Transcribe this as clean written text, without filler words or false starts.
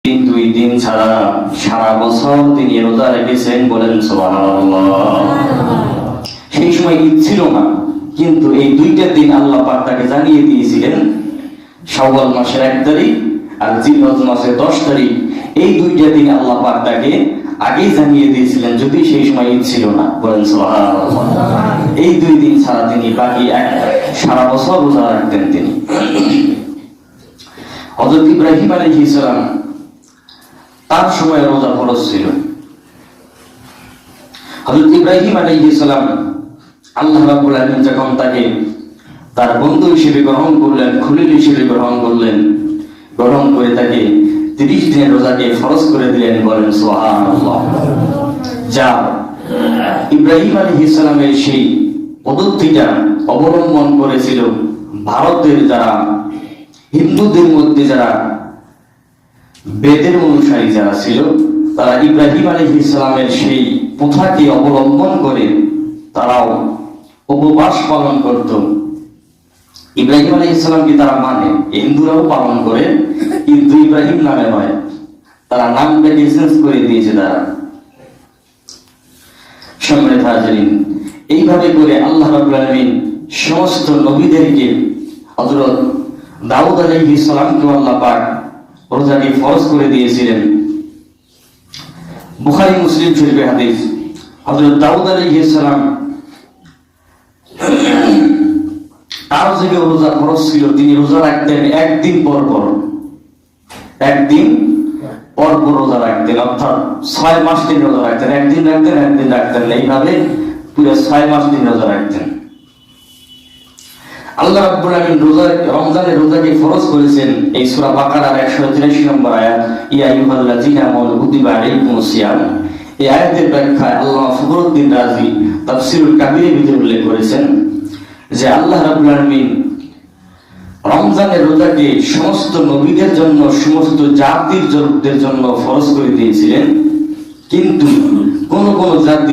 দুই দিন ছাড়া সারা বছর তিনি রোজা রেখেছেন, বলেন সুবহানাল্লাহ। সেই সময় ঈদ ছিল না, কিন্তু এই দুইটা দিন আল্লাহ পাক তাকে জানিয়ে দিয়েছিলেন শাওয়াল মাসের 1 তারিখ আর জিলহজ মাসের 10 তারিখ। এই দুইটা দিন আল্লাহ পাক তাকে আগেই জানিয়ে দিয়েছিলেন, যদি সেই সময় ঈদ ছিল না, বলেন সুবহানাল্লাহ। এই দুই দিন ছাড়া তিনি বাকি সারা বছর রোজা রাখতেন তিনি। হযরত ইব্রাহিম আলাইহিস সালাম তার সময় রোজা ফরজ ছিল। হযরত ইব্রাহিম আলাইহিস সালাম আল্লাহ রাব্বুল আলামিন যখন তাকে তার বন্ধু হিসেবে গ্রহণ করলেন, খলিল হিসেবে গ্রহণ করলেন, গ্রহণ করে তাকে 30 দিনের রোজাকে ফরজ করে দিলেন, বলেন সুবহানাল্লাহ। যা ইব্রাহিম আলাইহিস সালামের সেই পদ্ধতিটা অবলম্বন করেছিল ভারতের যারা হিন্দুদের মধ্যে যারা বেদের অনুসারী যারা ছিল, তারা ইব্রাহিম আলাইহিস সালামের সেই প্রথাকে অবলম্বন করে তারাও উপবাস পালন করত। ইব্রাহিম আলাইহিস সালামকে তারা মানে, হিন্দুরাও পালন করে, কিন্তু ইব্রাহিম নামে নয়, তারা নামটাকে চেঞ্জ করে দিয়েছে তারা। সম্মানিত হাজিরিন, এইভাবে করে আল্লাহ রাব্বুল আলামিন সমস্ত নবীদেরকে, হযরত দাউদ আলাইহিস সালামকে আল্লাহ পাক রোজাকে ফরজ করে দিয়েছিলেন। বুখারী মুসলিম শরীফের হাদিস, হযরত দাউদ আলাইহিস সালাম তার যে রোজা ফরজ ছিল, তিনি রোজা রাখতেন একদিন পর পর, একদিন পর পর রোজা রাখতেন, অর্থাৎ 6 মাস তিনি রোজা রাখতেন, একদিন রাখতেন একদিন রাখতেন, এইভাবে পুরো 6 মাস তিনি রোজা রাখতেন। আল্লাহ রাব্বুল আলামিন রমজানের রোজাকে ফরজ করেছেন এই সূরা বাকারার 183 নম্বর আয়াত, ইয়া আইয়ুহাল্লাযীনা আমানু কুতিবা আলাইকুমুস সিয়াম। এই আয়াতের ব্যাখ্যায় আল্লাহ ফখরুদ্দিন রাজি তাফসীরুল কাবীরের ভিতরে উল্লেখ করেছেন যে আল্লাহ রাব্বুল আলামিন রমজানের রোজাকে সমস্ত নবীদের জন্য, সমস্ত জাতির জন্য ফরজ করে দিয়েছিলেন, কিন্তু কোন কোন জাতি